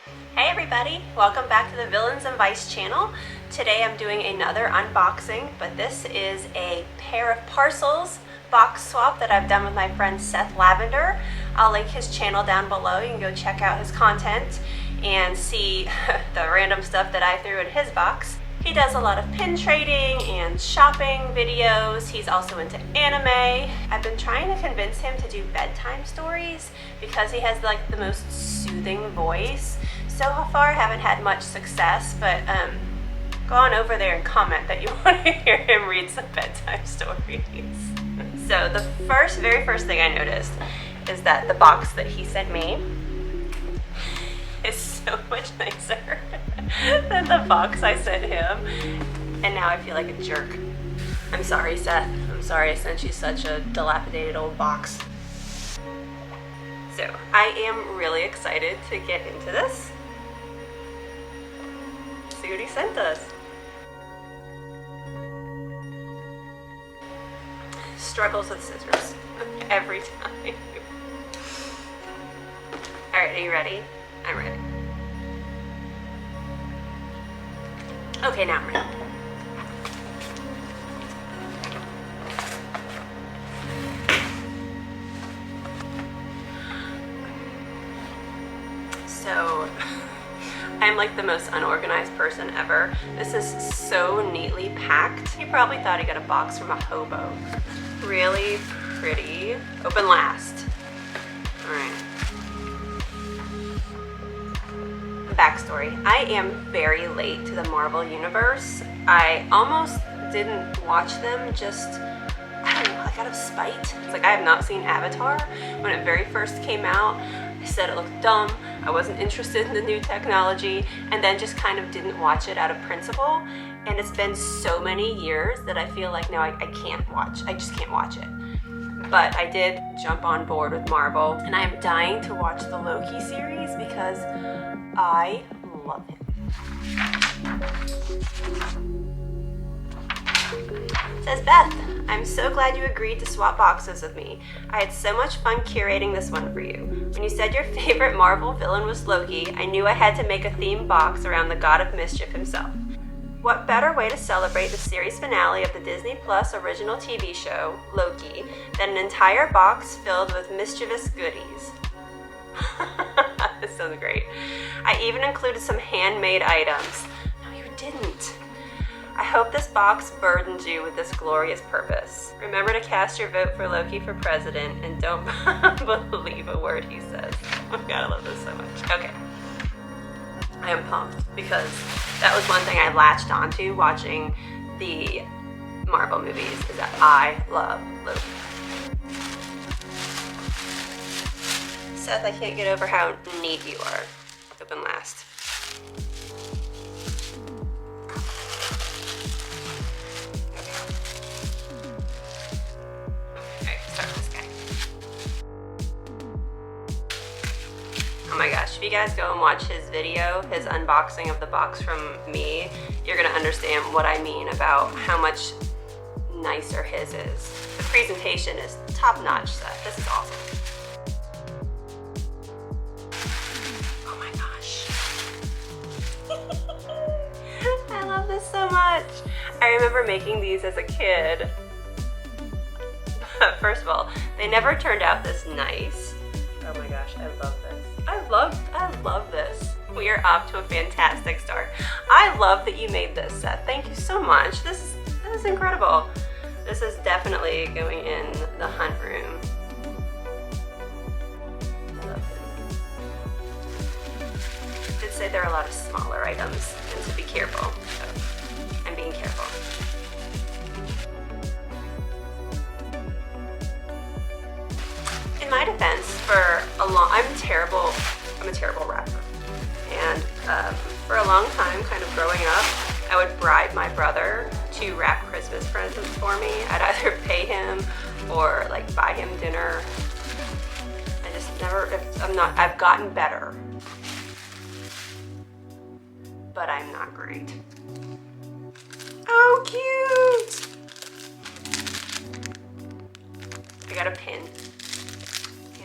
Hey everybody, welcome back to the Villains and Vice channel. Today I'm doing another unboxing, but this is a pair of parcels box swap that I've done with my friend Seth Lavender. I'll link his channel down below. You can go check out his content and see the random stuff that I threw in his box. He does a lot of pin trading and shopping videos. He's also into anime. I've been trying to convince him to do bedtime stories because he has like the most soothing voice. So far I haven't had much success, but go on over there and comment that you want to hear him read some bedtime stories. So the very first thing I noticed is that the box that he sent me is so much nicer than the box I sent him, and now I feel like a jerk. I'm sorry, Seth. I'm sorry I sent you such a dilapidated old box. So I am really excited to get into this. See what he sent us. Struggles with scissors every time. Alright, are you ready? I'm ready. Okay, now I'm ready. So, I'm like the most unorganized person ever. This is so neatly packed. He probably thought he got a box from a hobo. Really pretty. Open last. Alright. Backstory. I am very late to the Marvel universe. I almost didn't watch them, just, I don't know, like out of spite. It's like I have not seen Avatar. When it very first came out, I said it looked dumb. I wasn't interested in the new technology, and then just kind of didn't watch it out of principle. And it's been so many years that I feel like now I can't watch. I just can't watch it. But I did jump on board with Marvel, and I'm dying to watch the Loki series because I love him. Says Beth, I'm so glad you agreed to swap boxes with me. I had so much fun curating this one for you. When you said your favorite Marvel villain was Loki, I knew I had to make a themed box around the god of mischief himself. What better way to celebrate the series finale of the Disney Plus original TV show, Loki, than an entire box filled with mischievous goodies? This sounds great. I even included some handmade items. No, you didn't. I hope this box burdens you with this glorious purpose. Remember to cast your vote for Loki for president and don't believe a word he says. Oh my god, I love this so much. Okay. I am pumped because that was one thing I latched onto watching the Marvel movies, is that I love Loki. Seth, I can't get over how neat you are. Open last. Oh my gosh, if you guys go and watch his video, his unboxing of the box from me, you're gonna understand what I mean about how much nicer his is. The presentation is top notch, Seth. This is awesome. Oh my gosh. I love this so much. I remember making these as a kid. First of all, they never turned out this nice. Oh my gosh, I love this. I love this. We are off to a fantastic start. I love that you made this, Seth. Thank you so much. This is incredible. This is definitely going in the hunt room. I love it. I did say there are a lot of smaller items and to be careful. So I'm being careful. In my defense, I'm a terrible rapper. And for a long time, kind of growing up, I would bribe my brother to wrap Christmas presents for me. I'd either pay him or like buy him dinner. I just never, I've gotten better. But I'm not great. Oh, cute! I got a pin.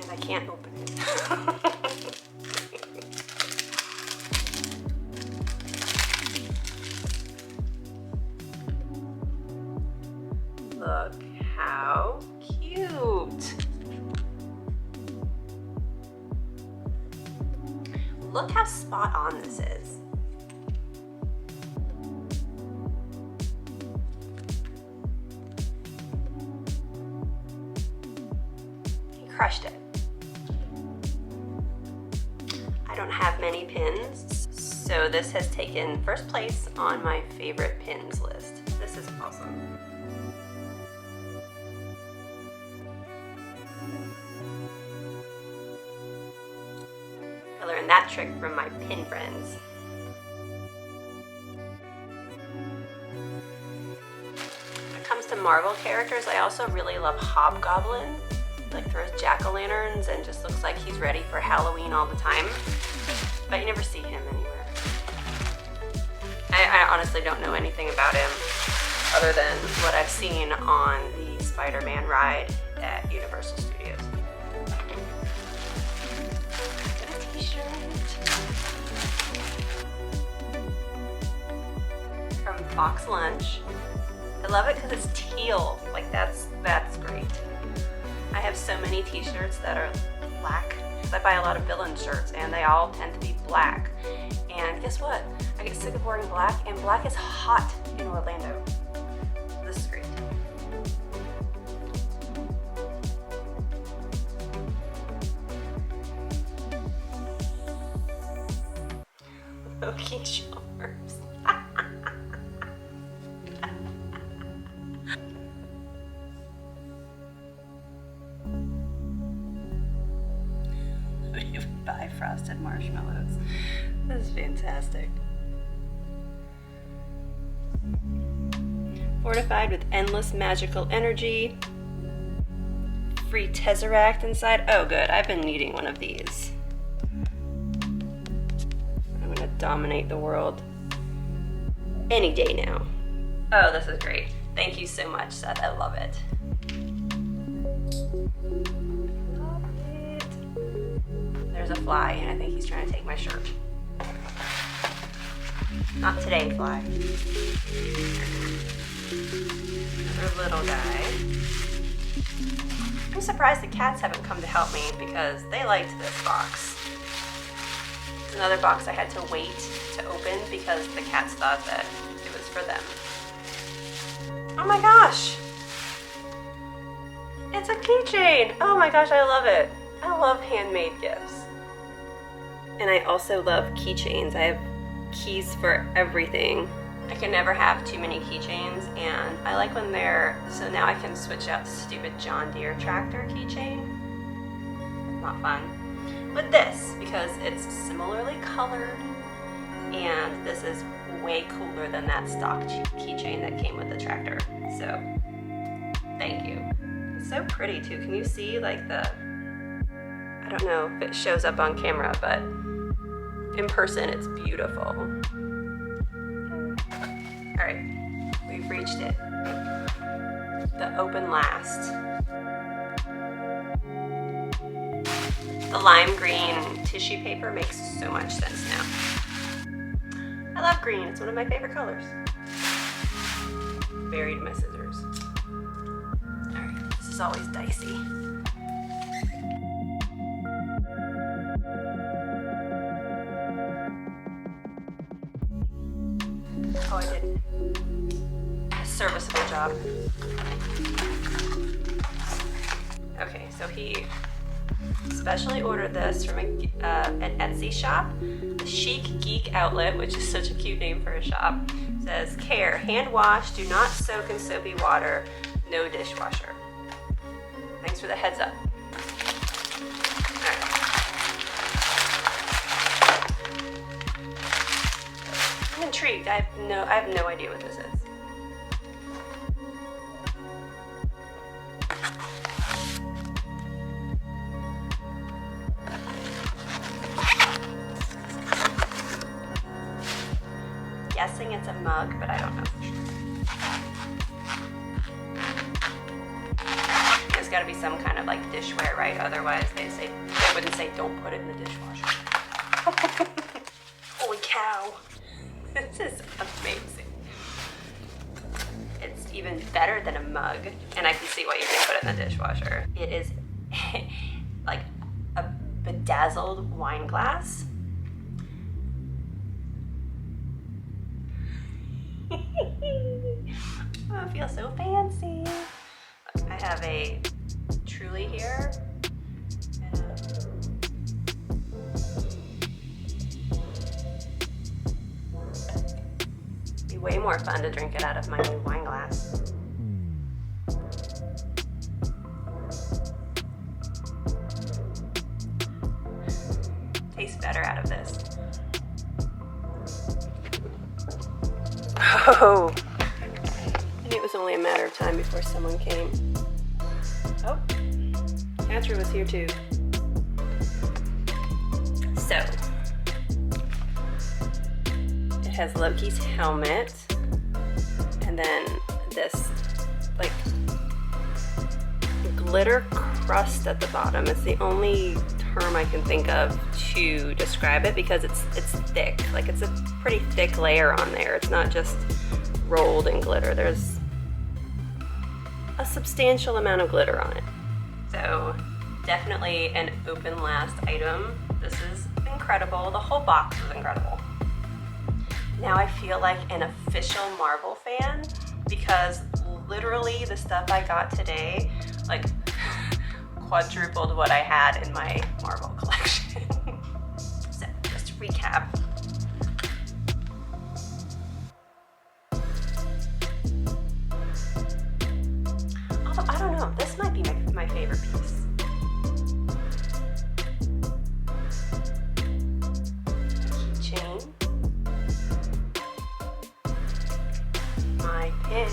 And I can't open it. Look how cute. Look how spot on this is. He crushed it. I don't have many pins, so this has taken first place on my favorite pins list. This is awesome. I learned that trick from my pin friends. When it comes to Marvel characters, I also really love Hobgoblin. Like throws jack-o'-lanterns and just looks like he's ready for Halloween all the time. But you never see him anywhere. I honestly don't know anything about him other than what I've seen on the Spider-Man ride at Universal Studios. From Box Lunch. I love it because it's teal. Like that's great. I have so many t-shirts that are black. I buy a lot of villain shirts and they all tend to be black. And guess what? I get sick of wearing black, and black is hot in Orlando. This is great. Loki charms. We buy frosted marshmallows. This is fantastic. Fortified with endless magical energy. Free Tesseract inside. Oh good, I've been needing one of these. I'm gonna dominate the world any day now. Oh, this is great. Thank you so much, Seth. I love it. Love it. There's a fly, and I think he's trying to take my shirt. Not today, fly. Another little guy. I'm surprised the cats haven't come to help me because they liked this box. It's another box I had to wait to open because the cats thought that it was for them. Oh my gosh! It's a keychain! Oh my gosh, I love it! I love handmade gifts. And I also love keychains. I have keys for everything. I can never have too many keychains, and I like when they're, so now I can switch out the stupid John Deere tractor keychain. Not fun. With this, because it's similarly colored, and this is way cooler than that stock keychain that came with the tractor. So, thank you. It's so pretty too. Can you see like the, I don't know if it shows up on camera, but in person it's beautiful. All right, we've reached it. The open last. The lime green tissue paper makes so much sense now. I love green, it's one of my favorite colors. Buried in my scissors. All right, this is always dicey. Oh, I did a serviceable job. Okay, so he specially ordered this from an Etsy shop, the Chic Geek Outlet, which is such a cute name for a shop. It says, care, hand wash, do not soak in soapy water, no dishwasher. Thanks for the heads up. I'm intrigued. I have no idea what this is. Guessing it's a mug, but I don't know for sure. There's got to be some kind of like dishware, right? Otherwise, they wouldn't say don't put it in the dishwasher. Holy cow! This is amazing. It's even better than a mug, and I can see why you can put it in the dishwasher. It is like a bedazzled wine glass. Oh, it feels so fancy. I have a Truly here. It'd be way more fun to drink it out of my new wine glass. Tastes better out of this. Oh, and it was only a matter of time before someone came. Oh, Catcher was here too. So, it has Loki's helmet, and then this like glitter crust at the bottom. It's the only term I can think of to describe it because it's thick. Like, it's a pretty thick layer on there. It's not just rolled in glitter. There's a substantial amount of glitter on it. So definitely an open last item. This is incredible. The whole box is incredible. Now I feel like an official Marvel fan because literally the stuff I got today like quadrupled what I had in my Marvel collection. So just to recap. Although I don't know, this might be my favorite piece. Keychain. My pin.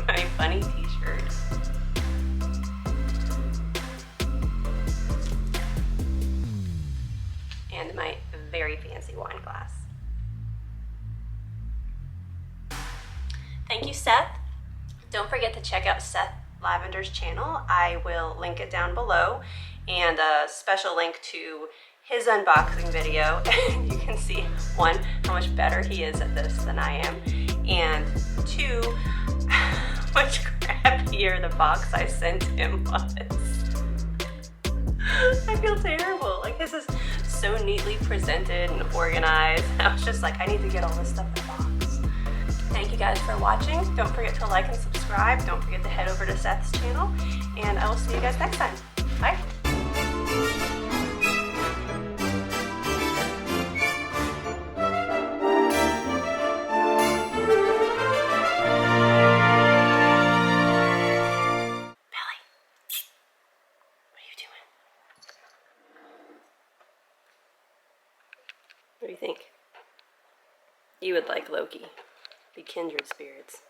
My funny t-shirt. And my very fancy wine glass. Thank you, Seth. Don't forget to check out Seth Lavender's channel. I will link it down below, and a special link to his unboxing video. You can see, one, how much better he is at this than I am, and two, how much crappier the box I sent him was. I feel terrible. Like, his is so neatly presented and organized. I was just like, I need to get all this stuff in the box. Thank you guys for watching. Don't forget to like and subscribe. Don't forget to head over to Seth's channel, and I will see you guys next time. Bye. What do you think? You would like Loki. Be kindred spirits.